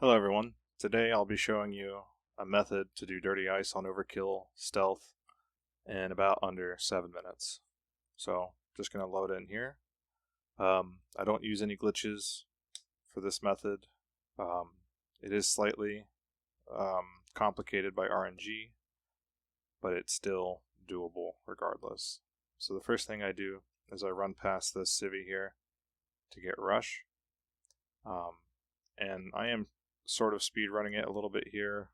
Hello everyone. Today I'll be showing you a method to do dirty ice on Overkill stealth in about under 7 minutes. So just going to load in here. I don't use any glitches for this method. It is slightly complicated by RNG, but it's still doable regardless. So the first thing I do is I run past this civvy here to get rush. And I am sort of speed running it a little bit here.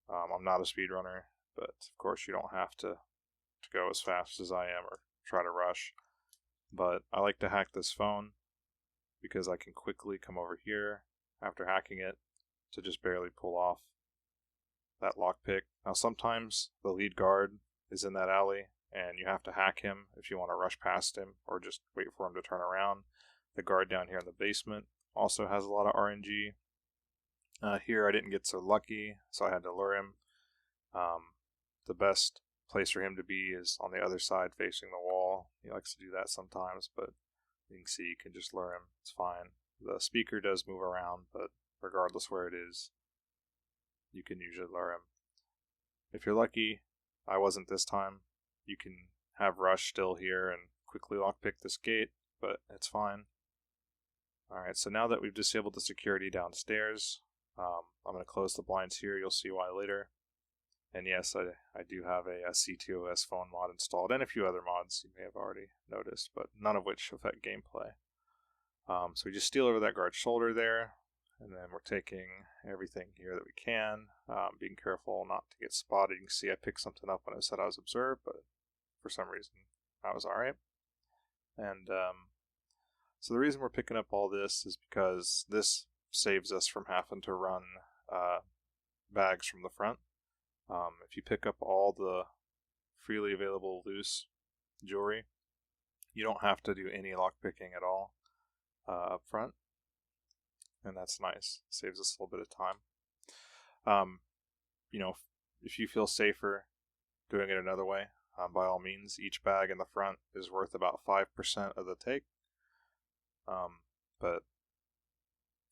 I'm not a speedrunner, but of course you don't have to go as fast as I am or try to rush. But I like to hack this phone because I can quickly come over here after hacking it to just barely pull off that lockpick. Now sometimes the lead guard is in that alley and you have to hack him if you want to rush past him or just wait for him to turn around. The guard down here in the basement also has a lot of RNG. Here I didn't get so lucky, so I had to lure him. The best place for him to be is on the other side facing the wall. He likes to do that sometimes, but you can see you can just lure him. It's fine. The speaker does move around, but regardless where it is, you can usually lure him. If you're lucky, I wasn't this time, you can have rush still here and quickly lockpick this gate, but it's fine. Alright, so now that we've disabled the security downstairs, I'm going to close the blinds here. You'll see why later. And yes, I do have a CTOS phone mod installed and a few other mods you may have already noticed, but none of which affect gameplay. So we just steal over that guard's shoulder there, and then we're taking everything here that we can, being careful not to get spotted. You can see I picked something up when I said I was observed, but for some reason I was alright. And so the reason we're picking up all this is because this saves us from having to run bags from the front. If you pick up all the freely available loose jewelry, you don't have to do any lockpicking at all up front, and that's nice. It saves us a little bit of time. If you feel safer doing it another way, by all means, each bag in the front is worth about 5% of the take. But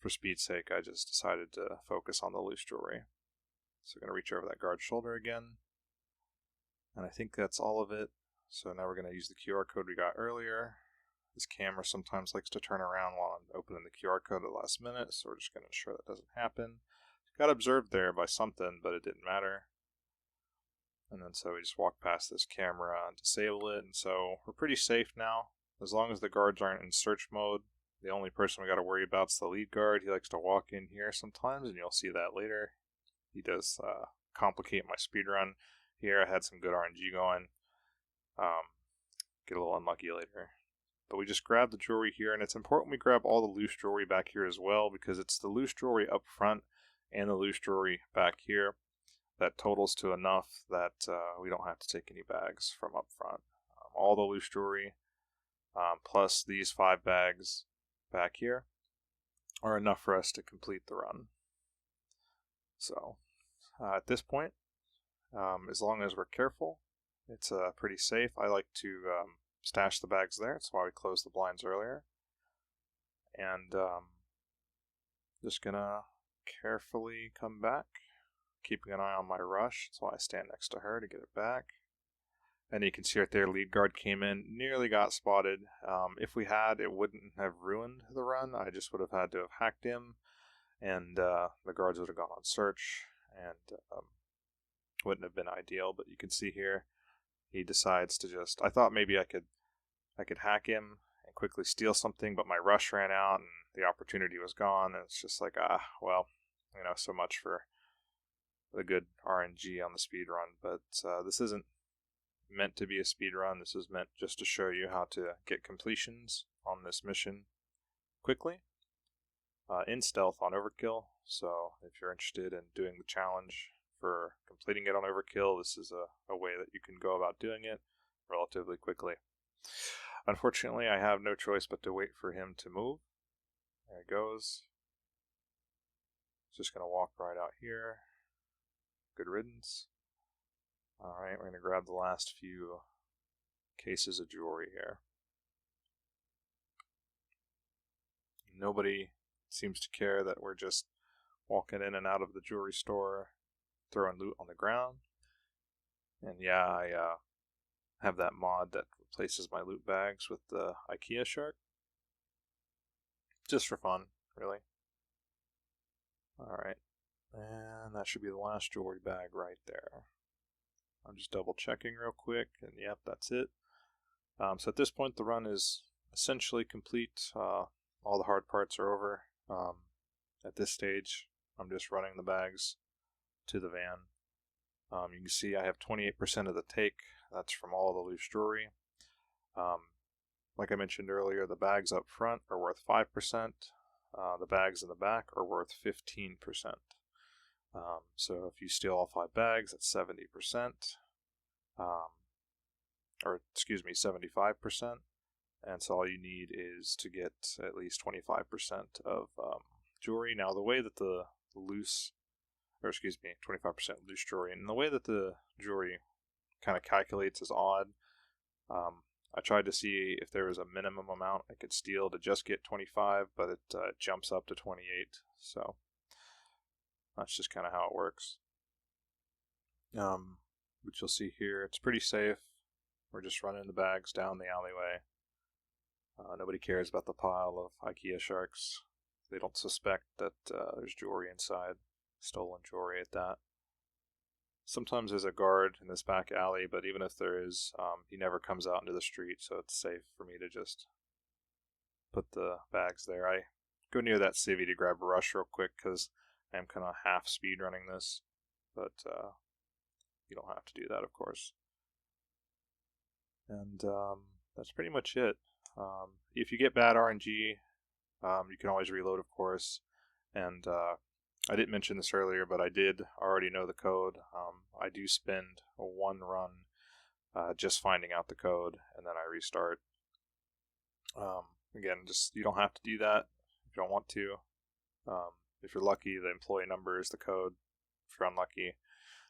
for speed's sake, I just decided to focus on the loose jewelry. So I'm going to reach over that guard's shoulder again. And I think that's all of it. So now we're going to use the QR code we got earlier. This camera sometimes likes to turn around while I'm opening the QR code at the last minute, so we're just going to ensure that doesn't happen. Got observed there by something, but it didn't matter. And then so we just walk past this camera and disable it, and so we're pretty safe now. As long as the guards aren't in search mode, the only person we got to worry about is the lead guard. He likes to walk in here sometimes, and you'll see that later. He does complicate my speedrun. Here I had some good RNG going. Get a little unlucky later. But we just grab the jewelry here, and it's important we grab all the loose jewelry back here as well, because it's the loose jewelry up front and the loose jewelry back here that totals to enough that we don't have to take any bags from up front. All the loose jewelry plus these 5 bags back here are enough for us to complete the run. So at this point, as long as we're careful, it's pretty safe. I like to stash the bags there. That's why we closed the blinds earlier. And just gonna carefully come back, keeping an eye on my rush. That's why I stand next to her to get it back. And you can see right there, lead guard came in, nearly got spotted. If we had, it wouldn't have ruined the run. I just would have had to have hacked him, and the guards would have gone on search, and wouldn't have been ideal. But you can see here, he decides to just, I thought maybe I could hack him and quickly steal something, but my rush ran out and the opportunity was gone, and it's just like, well, so much for the good RNG on the speed run. But this isn't meant to be a speed run. This is meant just to show you how to get completions on this mission quickly in stealth on Overkill. So if you're interested in doing the challenge for completing it on Overkill, this is a way that you can go about doing it relatively quickly. Unfortunately, I have no choice but to wait for him to move. There he goes. Just going to walk right out here. Good riddance. Alright, we're going to grab the last few cases of jewelry here. Nobody seems to care that we're just walking in and out of the jewelry store, throwing loot on the ground. And yeah, I have that mod that replaces my loot bags with the IKEA shark. Just for fun, really. Alright, and that should be the last jewelry bag right there. I'm just double checking real quick, and yep, that's it. So at this point the run is essentially complete. All the hard parts are over. At this stage I'm just running the bags to the van. You can see I have 28% of the take. That's from all the loose jewelry. Like I mentioned earlier, the bags up front are worth 5%. The bags in the back are worth 15%. So if you steal all 5 bags, that's 70%. Or excuse me, 75%. And so all you need is to get at least 25% of jewelry. Now the way that the loose, or excuse me, 25% loose jewelry, and the way that the jewelry kind of calculates is odd. I tried to see if there was a minimum amount I could steal to just get 25, but it jumps up to 28. So that's just kind of how it works. Which you'll see here, it's pretty safe. We're just running the bags down the alleyway. Nobody cares about the pile of IKEA sharks. They don't suspect that there's jewelry inside, stolen jewelry at that. Sometimes there's a guard in this back alley, but even if there is, he never comes out into the street, so it's safe for me to just put the bags there. I go near that civvy to grab a rush real quick because I am kind of half speed running this, but you don't have to do that, of course. And that's pretty much it. If you get bad RNG, you can always reload, of course, and I didn't mention this earlier, but I did already know the code. I do spend one run just finding out the code, and then I restart. Again, just you don't have to do that if you don't want to. If you're lucky, the employee number is the code. If you're unlucky,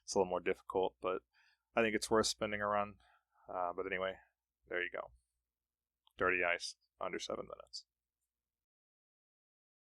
it's a little more difficult, but I think it's worth spending a run. But anyway, there you go. Dirty Ice, under 7 minutes.